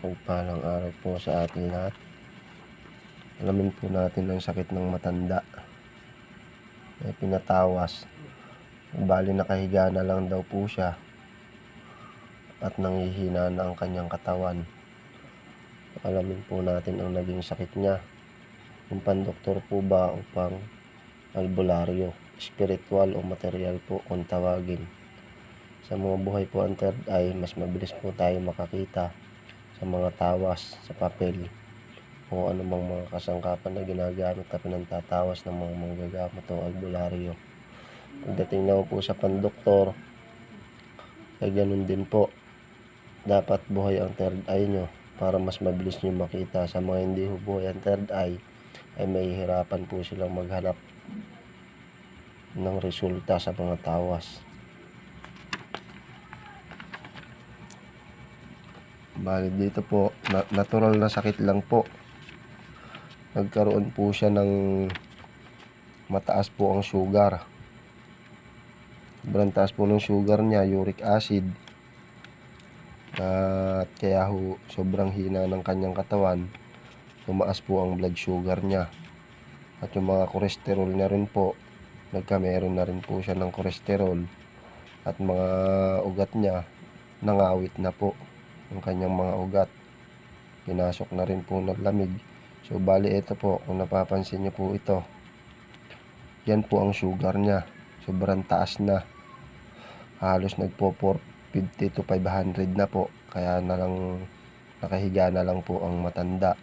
Mapagpalang araw po sa ating lahat. Alamin po natin ang sakit ng matanda. May pinatawas. Bali nakahiga na lang daw po siya at nanghihina na ang kanyang katawan. Alamin po natin ang naging sakit niya. Kung pandoktor po ba o pang albularyo, spiritual o material po kung tawagin. Sa mga buhay po ang third eye, mas mabilis po tayo makakita sa mga tawas sa papel o anumang mga kasangkapan na ginagamit na pinantatawas ng mga manggagamot o albularyo. Pagdating naman po sa pandoktor, ay ganun din po. Dapat buhay ang third eye nyo para mas mabilis nyo makita. Sa mga hindi buhay ang third eye, ay mahihirapan po silang maghanap ng resulta sa mga tawas. Bali dito po, natural na sakit lang po. Nagkaroon po siya ng mataas po ang sugar. Sobrang taas po ng sugar niya, uric acid. At kaya ho, sobrang hina ng kanyang katawan. Tumaas po ang blood sugar niya. At yung mga cholesterol niya rin po, meron na rin po siya ng cholesterol. At mga ugat niya, nangawit na po ang kanyang mga ugat. Pinasok na rin po ng lamig. So bali ito po, kung napapansin niyo po ito, yan po ang sugar niya. Sobrang taas na. Halos nagpo 450 to 500 na po. Kaya na lang nakahiga na lang po ang matanda.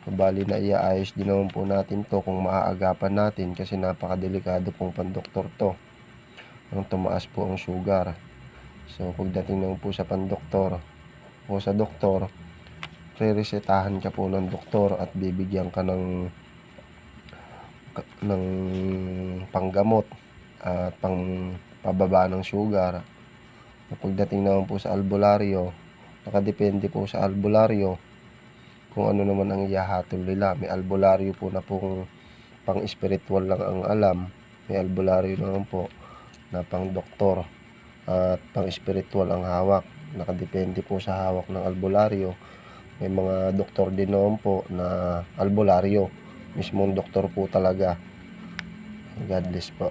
So bali na iaayos din naman po natin to kung maaagapan natin, kasi napakadelikado pong pandoktor to. Nung tumaas po ang sugar. So pagdating naman po sa pandoktor o sa doktor, re-resetahan ka po ng doktor at bibigyan ka ng panggamot at pababa ng sugar. Pagdating naman po sa albularyo, nakadepende po sa albularyo kung ano naman ang ihahatol nila. May albularyo po na pong pang spiritual lang ang alam. May albularyo naman po na pang doktor at pang spiritual ang hawak. Nakadepende po sa hawak ng albularyo. May mga doktor din naman po na albularyo, mismong doktor po talaga. God bless po.